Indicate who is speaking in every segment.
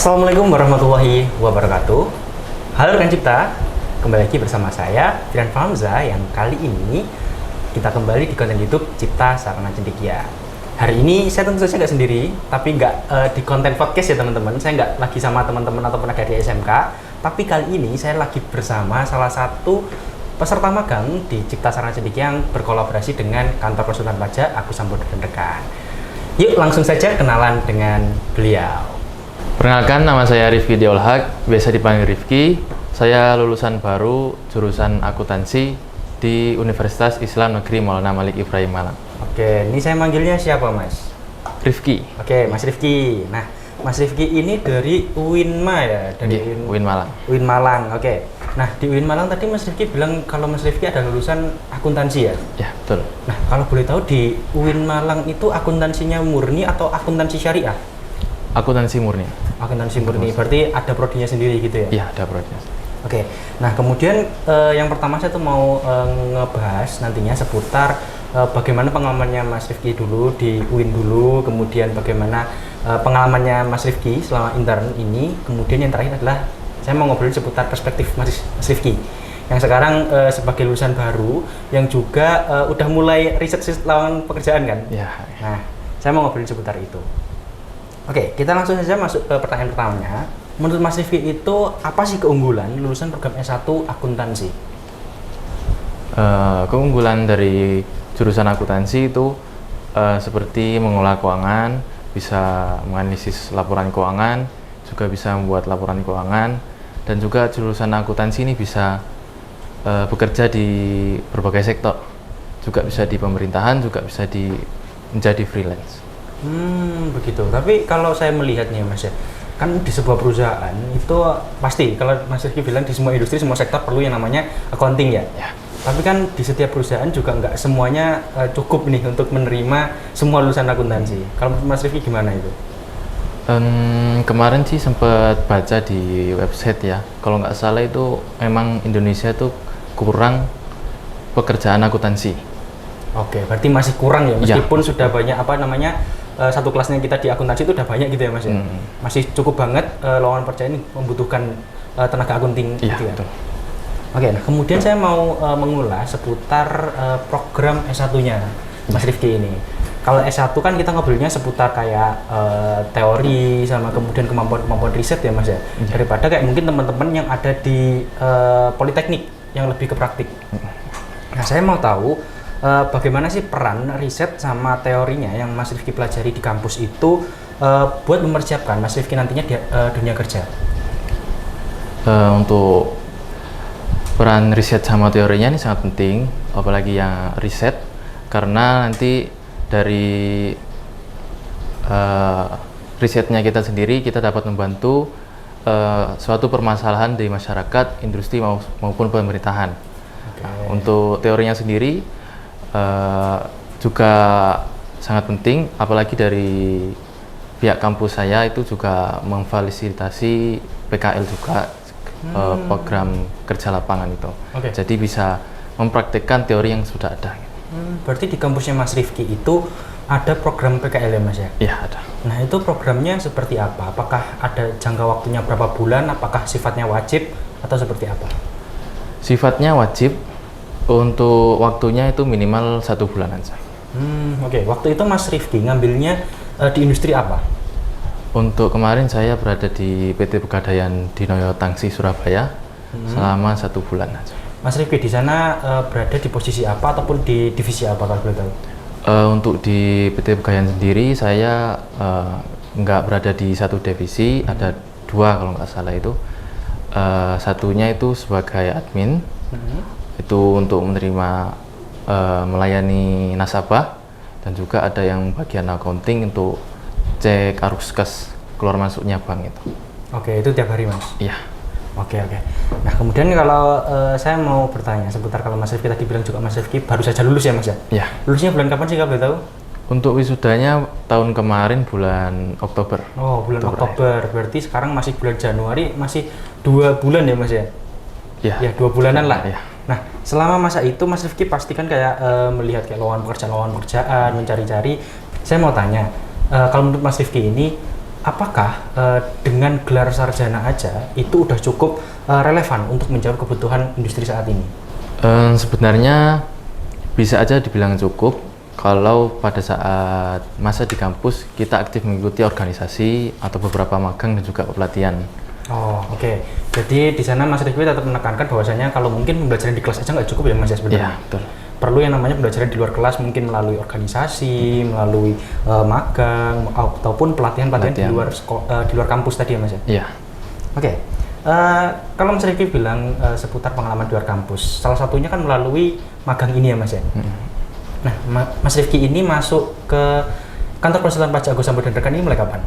Speaker 1: Assalamualaikum warahmatullahi wabarakatuh. Halo rekan cipta, kembali lagi bersama saya Firan Famza yang kali ini kita kembali di konten YouTube Cipta Sarana Cendekia. Hari ini saya tentu saja nggak sendiri, tapi nggak di konten podcast ya teman-teman. Saya nggak lagi sama teman-teman ataupun adik-adik SMK, tapi kali ini saya lagi bersama salah satu peserta magang di Cipta Sarana Cendekia yang berkolaborasi dengan kantor konsultan pajak Agus Sambodo dan rekan. Yuk langsung saja kenalan dengan beliau.
Speaker 2: Perkenalkan, nama saya Rifki Diolhak, biasa dipanggil Rifki. Saya lulusan baru jurusan akuntansi di Universitas Islam Negeri Maulana Malik Ibrahim Malang.
Speaker 1: Oke, ini saya manggilnya siapa Mas?
Speaker 2: Rifki.
Speaker 1: Oke, Mas Rifki. Nah, Mas Rifki ini dari UINMA ya? Dari
Speaker 2: UIN Malang.
Speaker 1: UIN Malang, oke. Nah, di UIN Malang tadi Mas Rifki bilang kalau Mas Rifki ada lulusan akuntansi ya?
Speaker 2: Ya, betul.
Speaker 1: Nah, kalau boleh tahu di UIN Malang itu akuntansinya murni atau akuntansi syariah?
Speaker 2: Akuntansi murni.
Speaker 1: Akuntansi murni, berarti ada prodinya sendiri gitu ya?
Speaker 2: Iya, ada prodinya.
Speaker 1: Oke, nah kemudian yang pertama saya tuh mau ngebahas nantinya seputar bagaimana pengalamannya Mas Rifki dulu di UIN dulu, kemudian bagaimana pengalamannya Mas Rifki selama intern ini, kemudian yang terakhir adalah saya mau ngobrolin seputar perspektif Mas Rifki yang sekarang sebagai lulusan baru yang juga udah mulai riset lawan pekerjaan kan?
Speaker 2: Ya.
Speaker 1: Nah, saya mau ngobrolin seputar itu. Oke, kita langsung saja masuk ke pertanyaan pertamanya. Menurut Mas Rifki itu apa sih keunggulan lulusan program S1 akuntansi?
Speaker 2: Keunggulan dari jurusan akuntansi itu seperti mengolah keuangan, bisa menganalisis laporan keuangan, juga bisa membuat laporan keuangan, dan juga jurusan akuntansi ini bisa bekerja di berbagai sektor, juga bisa di pemerintahan, juga bisa menjadi freelance.
Speaker 1: Begitu. Tapi kalau saya melihatnya Mas ya, kan di sebuah perusahaan itu pasti kalau Mas Rifki bilang di semua industri, semua sektor perlu yang namanya accounting ya.
Speaker 2: Ya.
Speaker 1: Tapi kan di setiap perusahaan juga nggak semuanya cukup nih untuk menerima semua lulusan akuntansi. Kalau Mas Rifki gimana itu?
Speaker 2: Kemarin sih sempat baca di website ya. Kalau nggak salah itu memang Indonesia tuh kurang pekerjaan akuntansi.
Speaker 1: Oke, berarti masih kurang ya, meskipun sudah banyak satu kelasnya kita di akuntansi itu udah banyak gitu ya Mas ya. Masih cukup banget lowongan pekerjaan ini membutuhkan tenaga akunting gitu ya.
Speaker 2: Betul.
Speaker 1: Oke, nah kemudian saya mau mengulas seputar program S1-nya Mas Rifki ini. Kalau S1 kan kita ngobrolnya seputar kayak teori sama kemudian kemampuan riset ya Mas ya. Daripada kayak mungkin teman-teman yang ada di politeknik yang lebih ke praktik. Nah, saya mau tahu bagaimana sih peran riset sama teorinya yang Mas Rifki pelajari di kampus itu buat mempersiapkan Mas Rifki nantinya di dunia kerja?
Speaker 2: Untuk peran riset sama teorinya ini sangat penting, apalagi yang riset, karena nanti dari risetnya kita sendiri kita dapat membantu suatu permasalahan di masyarakat, industri maupun pemerintahan. Nah, untuk teorinya sendiri juga sangat penting, apalagi dari pihak kampus saya itu juga memfasilitasi PKL juga, program kerja lapangan itu. Jadi bisa mempraktikkan teori yang sudah ada.
Speaker 1: Berarti di kampusnya Mas Rifki itu ada program PKL ya Mas ya?
Speaker 2: Iya, ada.
Speaker 1: Nah, itu programnya seperti apa? Apakah ada jangka waktunya berapa bulan? Apakah sifatnya wajib atau seperti apa?
Speaker 2: Sifatnya wajib. Untuk waktunya itu minimal 1 bulan aja.
Speaker 1: Oke. Waktu itu Mas Rifki ngambilnya di industri apa?
Speaker 2: Untuk kemarin saya berada di PT Pegadaian Dinoyo Tangsi Surabaya selama 1 bulan aja.
Speaker 1: Mas Rifki di sana berada di posisi apa ataupun di divisi apa kalau boleh tahu?
Speaker 2: Untuk di PT Pegadaian sendiri saya nggak berada di satu divisi, ada 2 kalau nggak salah itu. Satunya itu sebagai admin. Itu untuk menerima melayani nasabah, dan juga ada yang bagian accounting untuk cek arus kas keluar masuknya bank itu.
Speaker 1: Oke, itu tiap hari Mas?
Speaker 2: Iya.
Speaker 1: Oke. Nah kemudian kalau saya mau bertanya seputar, kalau Mas Rifki tadi bilang juga Mas Rifki baru saja lulus ya Mas ya?
Speaker 2: Iya.
Speaker 1: Lulusnya bulan kapan sih kalau boleh tahu?
Speaker 2: Untuk wisudanya tahun kemarin bulan Oktober.
Speaker 1: Oh, bulan Oktober. Berarti sekarang masih bulan Januari, masih 2 bulan ya Mas ya?
Speaker 2: Iya.
Speaker 1: Ya 2 bulanan lah.
Speaker 2: Iya.
Speaker 1: Nah, selama masa itu Mas Rifki pasti kan kayak melihat kayak lowongan pekerjaan, mencari-cari. Saya mau tanya, kalau menurut Mas Rifki ini apakah dengan gelar sarjana aja itu udah cukup relevan untuk menjawab kebutuhan industri saat ini?
Speaker 2: Sebenarnya bisa aja dibilang cukup kalau pada saat masa di kampus kita aktif mengikuti organisasi atau beberapa magang dan juga pelatihan. Oh,
Speaker 1: oke. Jadi di sana Mas Rifki tetap menekankan bahwasanya kalau mungkin pembelajaran di kelas aja nggak cukup ya Mas ya sebenarnya.
Speaker 2: Iya, betul.
Speaker 1: Perlu yang namanya pembelajaran di luar kelas, mungkin melalui organisasi, melalui magang ataupun pelatihan-pelatihan di luar kampus tadi ya Mas ya.
Speaker 2: Iya.
Speaker 1: Oke. Kalau Mas Rifki bilang seputar pengalaman di luar kampus, salah satunya kan melalui magang ini ya Mas ya. Nah, Mas Rifki ini masuk ke kantor konsultan pajak Agus Sampo dan Rekan ini mulai kapan?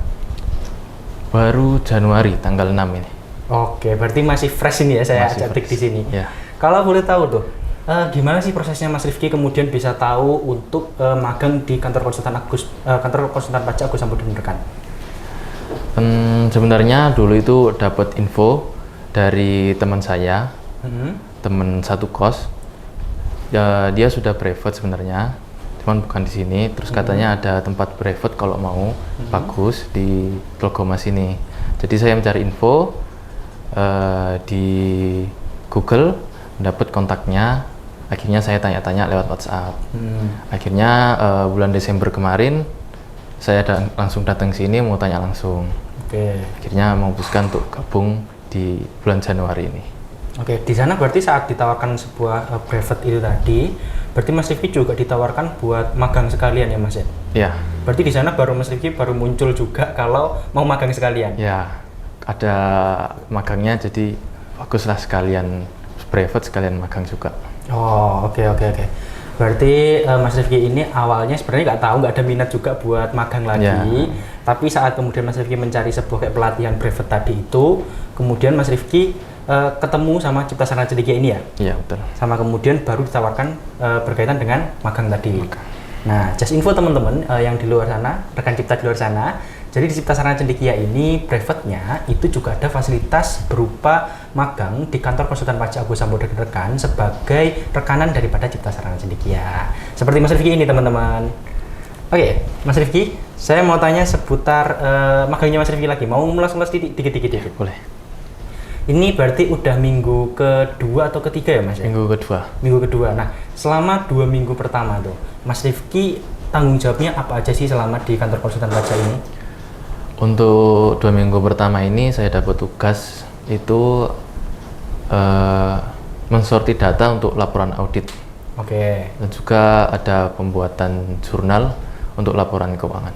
Speaker 2: Baru Januari tanggal 6 ini.
Speaker 1: Oke, berarti masih fresh ini ya saya ajak di sini.
Speaker 2: Ya.
Speaker 1: Kalau boleh tahu tuh, gimana sih prosesnya Mas Rifki kemudian bisa tahu untuk magang di kantor konsultan pajak Agus Sampo dan Rekan?
Speaker 2: Sebenarnya dulu itu dapat info dari teman saya, teman satu kos. Ya, dia sudah private sebenarnya, cuman bukan di sini. Terus katanya ada tempat private kalau mau bagus di Tlogomas ini. Jadi saya mencari info di Google, dapat kontaknya. Akhirnya saya tanya-tanya lewat WhatsApp. Akhirnya bulan Desember kemarin saya langsung datang ke sini mau tanya langsung. Akhirnya memutuskan untuk gabung di bulan Januari ini.
Speaker 1: Oke, di sana berarti saat ditawarkan sebuah private itu tadi, berarti Mas Rifki juga ditawarkan buat magang sekalian ya Mas ya?
Speaker 2: Iya.
Speaker 1: Berarti di sana Mas Rifki baru muncul juga kalau mau magang sekalian?
Speaker 2: Ya, ada magangnya jadi baguslah sekalian private sekalian magang juga.
Speaker 1: Oh, oke. Berarti Mas Rifki ini awalnya sebenarnya nggak ada minat juga buat magang lagi, tapi saat kemudian Mas Rifki mencari sebuah kayak pelatihan private tadi itu, kemudian Mas Rifki ketemu sama Cipta Sarana Cendekia ini ya?
Speaker 2: Iya, betul.
Speaker 1: Sama kemudian baru ditawarkan berkaitan dengan magang tadi. Nah, just info teman-teman yang di luar sana, rekan Cipta di luar sana, jadi di Cipta Sarana Cendekia ini private-nya itu juga ada fasilitas berupa magang di kantor konsultan pajak Agus Sampo dan Rekan sebagai rekanan daripada Cipta Sarana Cendekia. Seperti Mas Rifki ini teman-teman. Oke, Mas Rifki, saya mau tanya seputar magangnya Mas Rifki lagi. Mau mulas-mulas dikit-dikit.
Speaker 2: Boleh.
Speaker 1: Ini berarti udah minggu kedua atau ketiga ya Mas?
Speaker 2: Minggu kedua.
Speaker 1: Minggu kedua. Nah, selama 2 minggu pertama tuh, Mas Rifki tanggung jawabnya apa aja sih selama di kantor konsultan pajak ini?
Speaker 2: Untuk 2 minggu pertama ini saya dapat tugas itu mensortir data untuk laporan audit. Dan juga ada pembuatan jurnal untuk laporan keuangan.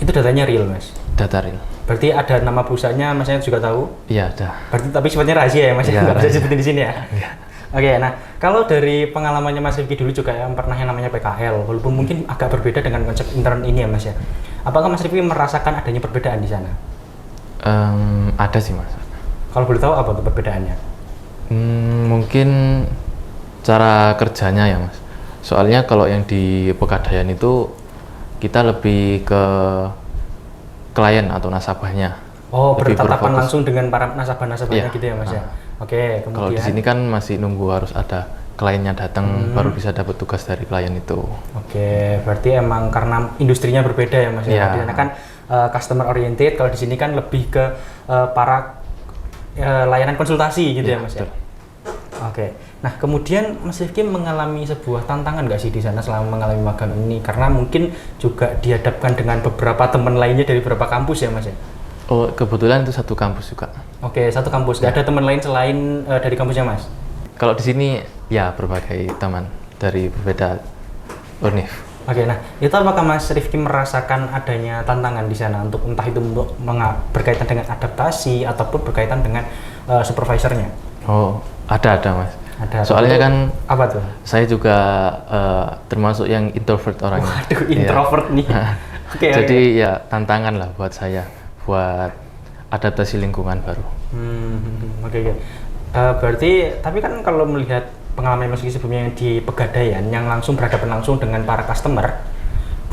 Speaker 1: Itu datanya real Mas?
Speaker 2: Data real.
Speaker 1: Berarti ada nama perusahaannya Masnya juga tahu?
Speaker 2: Iya, ada.
Speaker 1: Berarti tapi sifatnya rahasia ya Mas?
Speaker 2: Ya,
Speaker 1: nggak bisa disebutin di sini ya?
Speaker 2: Iya.
Speaker 1: Oke, nah kalau dari pengalamannya Mas Rifki dulu juga yang pernah yang namanya PKL, walaupun mungkin agak berbeda dengan konsep intern ini ya Mas ya. Apakah Mas Rifki merasakan adanya perbedaan di sana?
Speaker 2: Ada sih Mas.
Speaker 1: Kalau boleh tahu apa tuh perbedaannya?
Speaker 2: Mungkin cara kerjanya ya Mas. Soalnya kalau yang di Pegadaian itu kita lebih ke klien atau nasabahnya.
Speaker 1: Oh, bertatapan langsung dengan para nasabah-nasabahnya gitu ya Mas ya. Oke, kemudian
Speaker 2: kalau di sini kan masih nunggu harus ada kliennya datang baru bisa dapat tugas dari klien itu.
Speaker 1: Oke, berarti emang karena industrinya berbeda ya Mas ya. Di sana kan customer oriented, kalau di sini kan lebih ke para layanan konsultasi gitu ya Mas ya. Oke. Nah, kemudian Mas Rifki mengalami sebuah tantangan nggak sih di sana selama mengalami magang ini? Karena mungkin juga dihadapkan dengan beberapa teman lainnya dari beberapa kampus ya Mas ya?
Speaker 2: Oh, kebetulan itu satu kampus juga.
Speaker 1: Oke, satu kampus. Nggak ada teman lain selain dari kampusnya Mas?
Speaker 2: Kalau di sini ya berbagai teman dari berbeda univ.
Speaker 1: Oke, nah itu apakah Mas Rifki merasakan adanya tantangan di sana untuk entah itu untuk berkaitan dengan adaptasi ataupun berkaitan dengan supervisornya?
Speaker 2: Oh, ada Mas.
Speaker 1: Ada.
Speaker 2: Soalnya kan
Speaker 1: apa tuh?
Speaker 2: Saya juga termasuk yang introvert orangnya.
Speaker 1: Waduh, introvert nih.
Speaker 2: Jadi ya tantangan lah buat saya buat adaptasi lingkungan baru.
Speaker 1: Oke. Berarti tapi kan kalau melihat pengalaman Mas Rifki sebelumnya yang di Pegadaian yang langsung berhadapan langsung dengan para customer,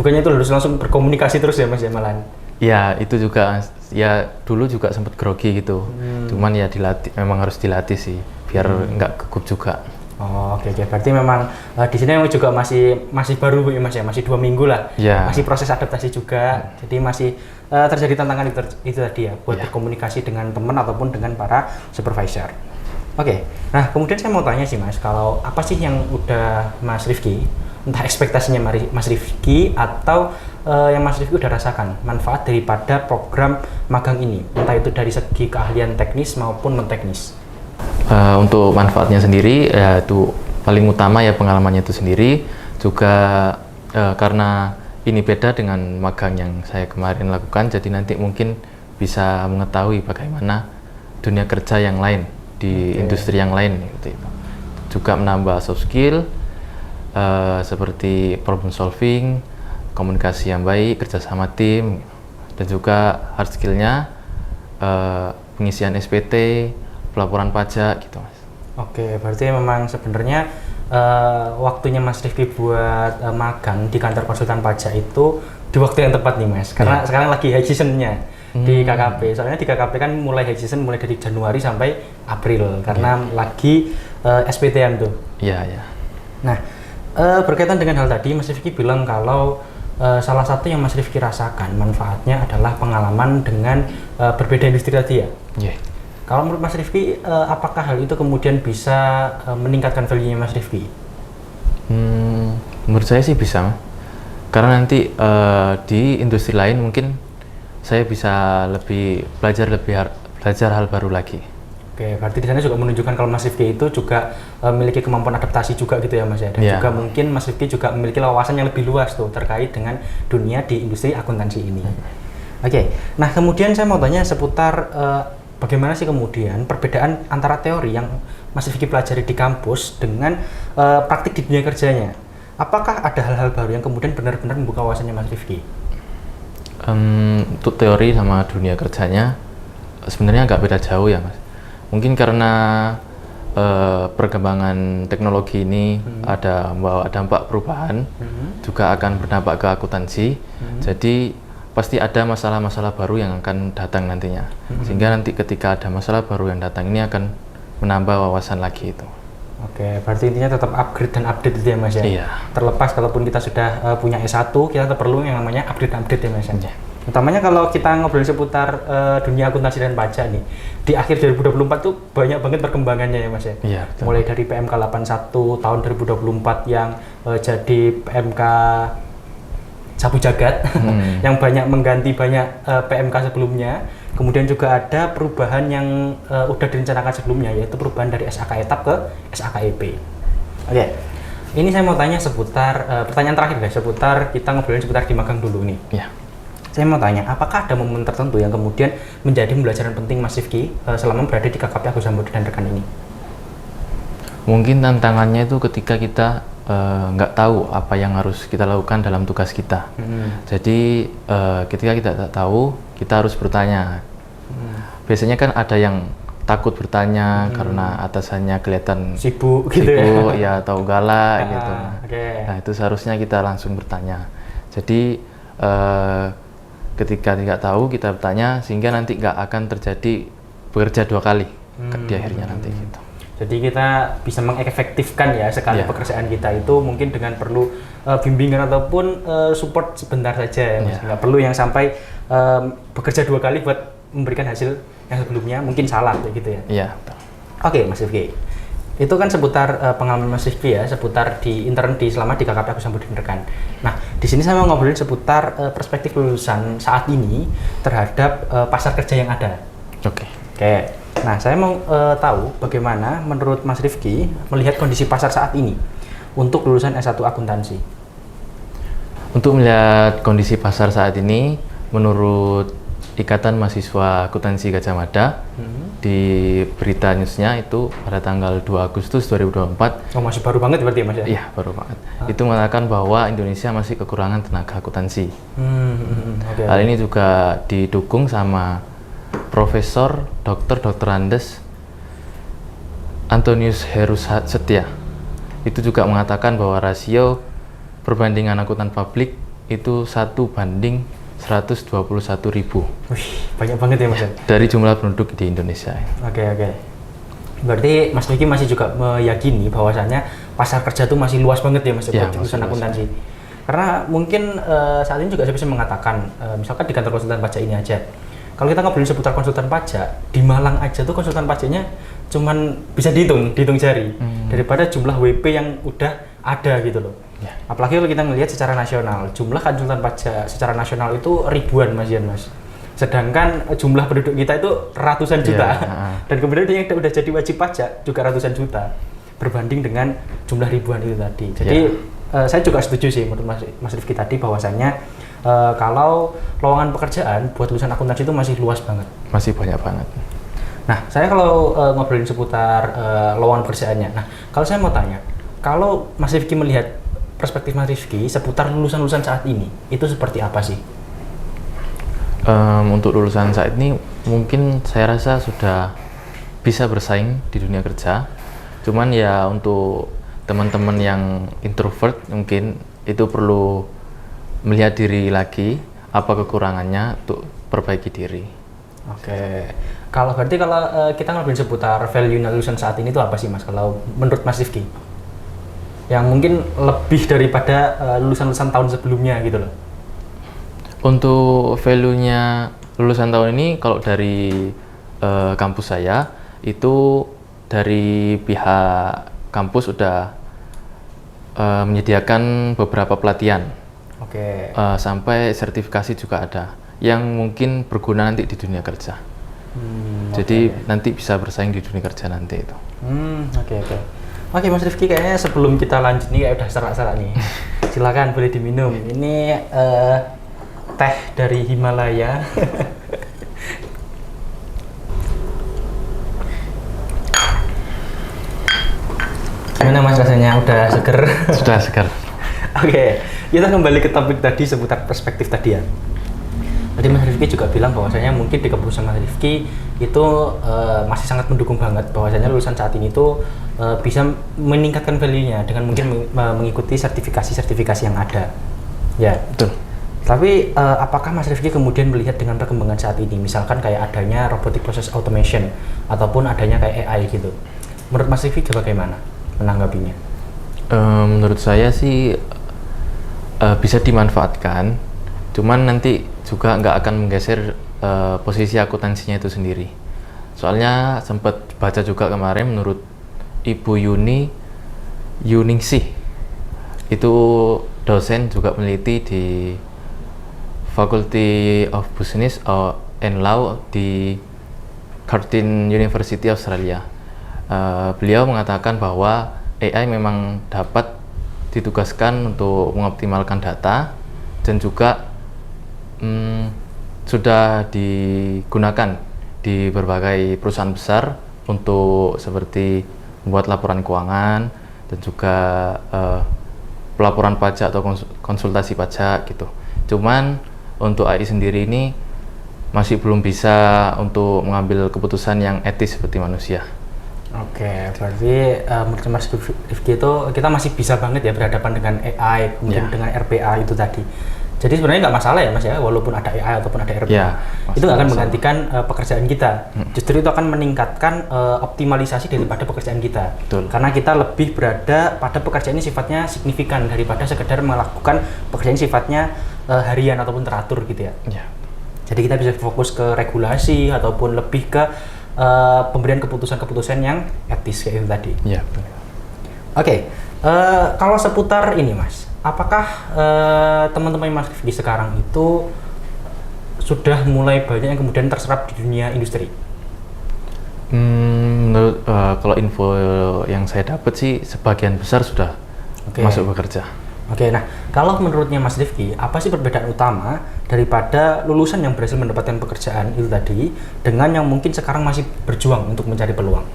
Speaker 1: bukannya itu harus langsung berkomunikasi terus ya Mas ya malahan?
Speaker 2: Ya itu juga ya dulu juga sempat grogi gitu, cuman ya dilatih, memang harus dilatih sih biar nggak gugup juga.
Speaker 1: Oh, oke. Berarti memang di sini memang juga masih baru ya Mas ya, masih 2 minggu lah.
Speaker 2: Ya.
Speaker 1: Masih proses adaptasi juga. Jadi masih terjadi tantangan itu tadi ya, buat berkomunikasi dengan teman ataupun dengan para supervisor. Oke. Nah, kemudian saya mau tanya sih Mas, kalau apa sih yang udah Mas Rifki, entah ekspektasinya Mas Rifki atau yang Mas Rifki udah rasakan manfaat daripada program magang ini, entah itu dari segi keahlian teknis maupun non-teknis.
Speaker 2: Untuk manfaatnya sendiri ya itu paling utama ya pengalamannya itu sendiri, juga karena ini beda dengan magang yang saya kemarin lakukan, jadi nanti mungkin bisa mengetahui bagaimana dunia kerja yang lain di industri yang lain gitu. Juga menambah soft skill seperti problem solving, komunikasi yang baik, kerjasama tim, dan juga hard skillnya pengisian SPT, pelaporan pajak gitu Mas.
Speaker 1: Oke, berarti memang sebenarnya waktunya Mas Rifki buat magang di kantor konsultan pajak itu di waktu yang tepat nih Mas, karena sekarang lagi high seasonnya di KKP. Soalnya di KKP kan mulai high season mulai dari Januari sampai April karena lagi SPT-an tuh.
Speaker 2: Iya.
Speaker 1: Nah, berkaitan dengan hal tadi Mas Rifki bilang kalau salah satu yang Mas Rifki rasakan manfaatnya adalah pengalaman dengan berbeda industri tadi ya. Kalau menurut Mas Rifki, apakah hal itu kemudian bisa meningkatkan value-nya Mas Rifki?
Speaker 2: Menurut saya sih bisa, Mas. Karena nanti di industri lain mungkin saya bisa belajar hal baru lagi.
Speaker 1: Oke, berarti di sana juga menunjukkan kalau Mas Rifki itu juga memiliki kemampuan adaptasi juga gitu ya Mas ya. Dan juga mungkin Mas Rifki juga memiliki wawasan yang lebih luas tuh terkait dengan dunia di industri akuntansi ini. Oke, nah kemudian saya mau tanya seputar bagaimana sih kemudian perbedaan antara teori yang Mas Rifki pelajari di kampus dengan praktik di dunia kerjanya? Apakah ada hal-hal baru yang kemudian benar-benar membuka wawasannya Mas Rifki?
Speaker 2: Untuk teori sama dunia kerjanya sebenarnya agak beda jauh ya Mas. Mungkin karena perkembangan teknologi ini ada membawa dampak perubahan, juga akan berdampak ke akuntansi. Jadi pasti ada masalah-masalah baru yang akan datang nantinya. Sehingga nanti ketika ada masalah baru yang datang ini akan menambah wawasan lagi itu.
Speaker 1: Oke, berarti intinya tetap upgrade dan update itu ya Mas ya?
Speaker 2: Iya.
Speaker 1: Terlepas kalaupun kita sudah punya S1, kita tetap perlu yang namanya update ya Mas ya? Iya. Utamanya kalau kita ngobrol seputar dunia akuntansi dan pajak nih, di akhir 2024 tuh banyak banget perkembangannya ya Mas ya?
Speaker 2: Iya, betul.
Speaker 1: Mulai dari PMK 81 tahun 2024 yang jadi PMK Sabu Jagat, yang banyak mengganti banyak PMK sebelumnya. Kemudian juga ada perubahan yang udah direncanakan sebelumnya, yaitu perubahan dari SAK etap ke SAKEP. Oke, ini saya mau tanya seputar, pertanyaan terakhir guys, seputar kita ngobrolin seputar di magang dulu nih.
Speaker 2: Iya.
Speaker 1: Saya mau tanya, apakah ada momen tertentu yang kemudian menjadi pembelajaran penting Mas Rifki selama berada di KKP Agus Sambodi dan rekan ini?
Speaker 2: Mungkin tantangannya itu ketika kita nggak tahu apa yang harus kita lakukan dalam tugas kita. Jadi ketika kita tak tahu, kita harus bertanya. Biasanya kan ada yang takut bertanya karena atasannya kelihatan
Speaker 1: sibuk gitu
Speaker 2: ya atau galak gitu. Nah itu seharusnya kita langsung bertanya. Jadi ketika tidak tahu kita bertanya sehingga nanti nggak akan terjadi bekerja 2 kali di akhirnya nanti gitu.
Speaker 1: Jadi kita bisa mengefektifkan ya sekali pekerjaan kita itu mungkin dengan perlu bimbingan ataupun support sebentar saja ya Mas. Nggak perlu yang sampai bekerja 2 kali buat memberikan hasil yang sebelumnya mungkin salah kayak gitu ya.
Speaker 2: Iya.
Speaker 1: Oke Mas Rifki, itu kan seputar pengalaman Mas Rifki ya, seputar di intern selama di KKP Agus Sambodi dan rekan. Nah di sini saya mau ngobrolin seputar perspektif lulusan saat ini terhadap pasar kerja yang ada. Oke. Nah, saya mau tahu bagaimana menurut Mas Rifki melihat kondisi pasar saat ini untuk lulusan S1 akuntansi.
Speaker 2: Untuk melihat kondisi pasar saat ini, menurut Ikatan Mahasiswa Akuntansi Gadjah Mada, di berita newsnya itu pada tanggal 2 Agustus 2024.
Speaker 1: Oh, masih baru banget berarti ya Mas ya?
Speaker 2: Iya, baru banget. Itu mengatakan bahwa Indonesia masih kekurangan tenaga akuntansi. Hal ini juga didukung sama Profesor Dr. Andes Antonius Heru Setia. Itu juga mengatakan bahwa rasio perbandingan akuntan publik itu 1:121.000.
Speaker 1: Wih, banyak banget ya Mas.
Speaker 2: Dari jumlah penduduk di Indonesia.
Speaker 1: Oke. Berarti Mas Vicky masih juga meyakini bahwasannya pasar kerja itu masih luas banget ya Mas
Speaker 2: Ya,
Speaker 1: buat lulusan akuntansi. Karena mungkin saat ini juga saya bisa mengatakan, misalkan di kantor konsultan pajak ini aja, kalau kita ngobrolin seputar konsultan pajak, di Malang aja tuh konsultan pajaknya cuman bisa dihitung jari daripada jumlah WP yang udah ada gitu loh.
Speaker 2: Ya.
Speaker 1: Apalagi kalau kita ngelihat secara nasional, jumlah konsultan pajak secara nasional itu ribuan Mas Yan Mas. Sedangkan jumlah penduduk kita itu ratusan juta. Dan kemudian dia yang udah jadi wajib pajak juga ratusan juta berbanding dengan jumlah ribuan itu tadi. Jadi saya juga setuju sih menurut Mas Rifki tadi bahwasannya kalau lowongan pekerjaan buat lulusan akuntansi itu masih luas banget.
Speaker 2: Masih banyak banget.
Speaker 1: Nah, saya kalau ngobrolin seputar lowongan pekerjaannya. Nah, kalau saya mau tanya, kalau Mas Rifki melihat perspektif Mas Rifki seputar lulusan-lulusan saat ini, itu seperti apa sih?
Speaker 2: Untuk lulusan saat ini mungkin saya rasa sudah bisa bersaing di dunia kerja. Cuman ya untuk teman-teman yang introvert mungkin itu perlu melihat diri lagi, apa kekurangannya untuk perbaiki diri.
Speaker 1: Oke. Kalau berarti kalau kita ngobrolin seputar value lulusan saat ini itu apa sih Mas? Kalau menurut Mas Rifki? Yang mungkin lebih daripada lulusan-lulusan tahun sebelumnya gitu loh.
Speaker 2: Untuk value-nya lulusan tahun ini kalau dari kampus saya itu dari pihak kampus sudah menyediakan beberapa pelatihan.
Speaker 1: Oke.
Speaker 2: Sampai sertifikasi juga ada yang mungkin berguna nanti di dunia kerja. Jadi nanti bisa bersaing di dunia kerja nanti itu.
Speaker 1: Oke Mas Rifki, kayaknya sebelum kita lanjut nih kayak udah serak-serak nih. Silakan boleh diminum. Ini teh dari Himalaya. Gimana Mas rasanya? Udah seger?
Speaker 2: Sudah seger.
Speaker 1: Oke, kita kembali ke topik tadi seputar perspektif tadi ya. Tadi Mas Rifki juga bilang bahwasanya mungkin di keputusan Mas Rifki itu masih sangat mendukung banget bahwasanya lulusan saat ini tuh bisa meningkatkan value-nya dengan mungkin mengikuti sertifikasi yang ada. Ya,
Speaker 2: betul.
Speaker 1: Tapi apakah Mas Rifki kemudian melihat dengan perkembangan saat ini, misalkan kayak adanya robotic process automation ataupun adanya kayak AI gitu, menurut Mas Rifki bagaimana menanggapinya?
Speaker 2: Menurut saya sih bisa dimanfaatkan, cuman nanti juga nggak akan menggeser posisi akuntansinya itu sendiri. Soalnya sempat baca juga kemarin menurut Ibu Yuningsih, itu dosen juga meneliti di Faculty of Business and Law di Curtin University Australia. Beliau mengatakan bahwa AI memang dapat ditugaskan untuk mengoptimalkan data dan juga sudah digunakan di berbagai perusahaan besar untuk seperti membuat laporan keuangan dan juga pelaporan pajak atau konsultasi pajak gitu. Cuman untuk AI sendiri ini masih belum bisa untuk mengambil keputusan yang etis seperti manusia.
Speaker 1: Oke, berarti menurut Mas Rifki itu kita masih bisa banget ya berhadapan dengan AI, kemudian dengan RPA itu tadi. Jadi sebenarnya nggak masalah ya Mas ya, walaupun ada AI ataupun ada RPA, itu nggak akan menggantikan pekerjaan kita. Justru itu akan meningkatkan optimalisasi daripada pekerjaan kita.
Speaker 2: Betul.
Speaker 1: Karena kita lebih berada pada pekerjaan ini sifatnya signifikan daripada sekedar melakukan pekerjaan sifatnya harian ataupun teratur gitu ya. Jadi kita bisa fokus ke regulasi ataupun lebih ke pemberian keputusan-keputusan yang etis kayak itu tadi. Oke, kalau seputar ini Mas, apakah teman-teman Mas Rifki sekarang itu sudah mulai banyak yang kemudian terserap di dunia industri?
Speaker 2: Menurut kalau info yang saya dapat sih sebagian besar sudah masuk bekerja.
Speaker 1: Oke, nah kalau menurutnya Mas Rifki, apa sih perbedaan utama daripada lulusan yang berhasil mendapatkan pekerjaan itu tadi dengan yang mungkin sekarang masih berjuang untuk mencari peluang?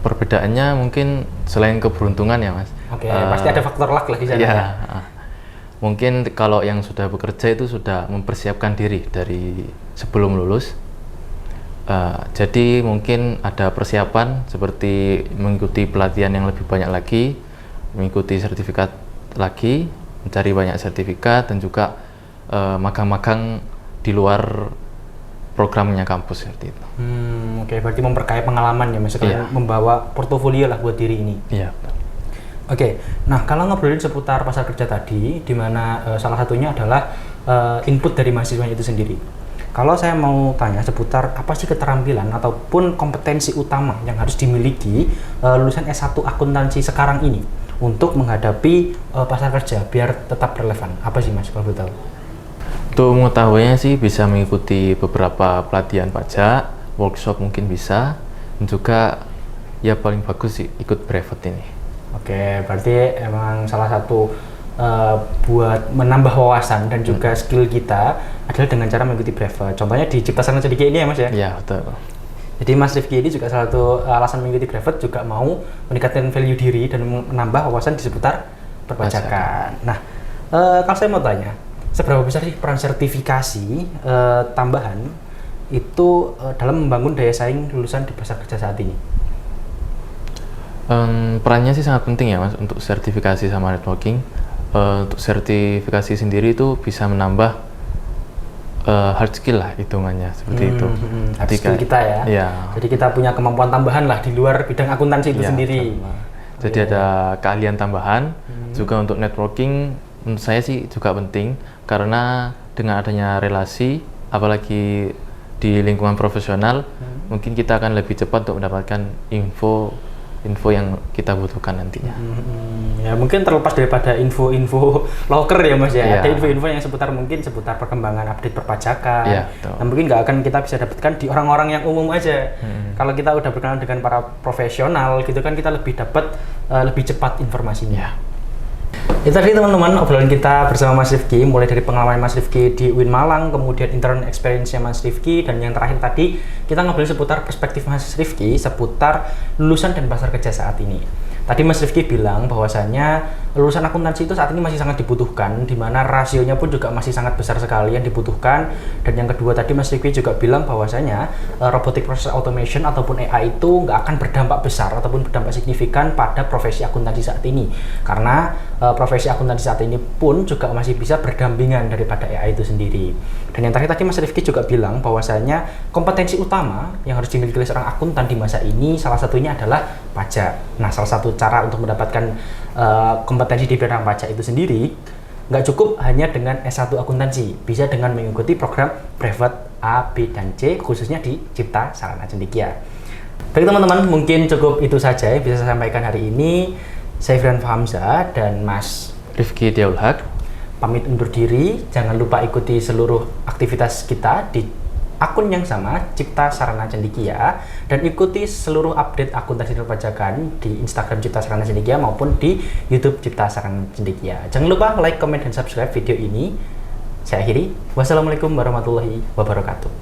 Speaker 2: Perbedaannya mungkin selain keberuntungan ya Mas.
Speaker 1: Oke, pasti ada faktor luck lah di sana.
Speaker 2: Ya. Mungkin kalau yang sudah bekerja itu sudah mempersiapkan diri dari sebelum lulus. Jadi mungkin ada persiapan seperti mengikuti pelatihan yang lebih banyak lagi, mengikuti sertifikat lagi, mencari banyak sertifikat dan juga magang-magang di luar programnya kampus seperti itu.
Speaker 1: Oke, berarti memperkaya pengalaman ya Mas, membawa portofolio lah buat diri ini.
Speaker 2: Iya.
Speaker 1: Oke, nah kalau ngobrolin seputar pasar kerja tadi, di mana salah satunya adalah input dari mahasiswanya itu sendiri. Kalau saya mau tanya seputar apa sih keterampilan ataupun kompetensi utama yang harus dimiliki lulusan S1 akuntansi sekarang ini untuk menghadapi pasar kerja biar tetap relevan, apa sih Mas kalau boleh tahu?
Speaker 2: Untuk mengetahuinya sih bisa mengikuti beberapa pelatihan pajak, workshop mungkin bisa, dan juga ya paling bagus sih ikut brevet ini.
Speaker 1: Oke, berarti emang salah satu buat menambah wawasan dan juga skill kita adalah dengan cara mengikuti brevet. Contohnya di Cipta Sarana Cendekia ini ya Mas ya?
Speaker 2: Iya, betul.
Speaker 1: Jadi Mas Rifki ini juga salah satu alasan mengikuti brevet juga mau meningkatkan value diri dan menambah wawasan di seputar perpajakan. Nah, kalau saya mau tanya, seberapa besar sih peran sertifikasi tambahan itu dalam membangun daya saing lulusan di pasar kerja saat ini?
Speaker 2: Perannya sih sangat penting ya Mas untuk sertifikasi sama networking. Untuk sertifikasi sendiri itu bisa menambah hard skill lah hitungannya seperti itu.
Speaker 1: Hard skill kita ya.
Speaker 2: Iya.
Speaker 1: Jadi kita punya kemampuan tambahan lah di luar bidang akuntansi itu sendiri.
Speaker 2: Jadi ada keahlian tambahan. Juga untuk networking menurut saya sih juga penting karena dengan adanya relasi, apalagi di lingkungan profesional, mungkin kita akan lebih cepat untuk mendapatkan info yang kita butuhkan nantinya.
Speaker 1: Ya mungkin terlepas daripada info-info loker ya Mas ya,
Speaker 2: Yeah.
Speaker 1: ada info-info yang seputar perkembangan update perpajakan.
Speaker 2: Yeah,
Speaker 1: nah mungkin nggak akan kita bisa dapatkan di orang-orang yang umum aja. Kalau kita udah berkenalan dengan para profesional gitu kan kita lebih dapat lebih cepat informasinya. Itu tadi teman-teman obrolan kita bersama Mas Rifki, mulai dari pengalaman Mas Rifki di UIN Malang, kemudian intern experience-nya Mas Rifki, dan yang terakhir tadi kita ngobrolin seputar perspektif Mas Rifki seputar lulusan dan pasar kerja saat ini. Tadi Mas Rifki bilang bahwasannya lulusan akuntansi itu saat ini masih sangat dibutuhkan, di mana rasionya pun juga masih sangat besar sekali yang dibutuhkan. Dan yang kedua tadi Mas Rifki juga bilang bahwasanya robotic process automation ataupun AI itu nggak akan berdampak besar ataupun berdampak signifikan pada profesi akuntansi saat ini, karena profesi akuntansi saat ini pun juga masih bisa berdampingan daripada AI itu sendiri. Dan yang terakhir tadi Mas Rifki juga bilang bahwasanya kompetensi utama yang harus dimiliki oleh seorang akuntan di masa ini salah satunya adalah pajak. Nah, salah satu cara untuk mendapatkan kompetensi di bidang pajak itu sendiri nggak cukup hanya dengan S1 akuntansi, bisa dengan mengikuti program brevet A, B, dan C khususnya di Cipta Sarana Cendekia. Baik teman-teman, mungkin cukup itu saja yang bisa saya sampaikan hari ini. Saya Firdan Fahamzah dan Mas
Speaker 2: Rifki Diaul Haq
Speaker 1: pamit undur diri. Jangan lupa ikuti seluruh aktivitas kita di akun yang sama, Cipta Sarana Cendekia, dan ikuti seluruh update akuntansi dan perpajakan di Instagram Cipta Sarana Cendekia maupun di YouTube Cipta Sarana Cendekia. Jangan lupa like, comment, dan subscribe video ini. Saya akhiri. Wassalamualaikum warahmatullahi wabarakatuh.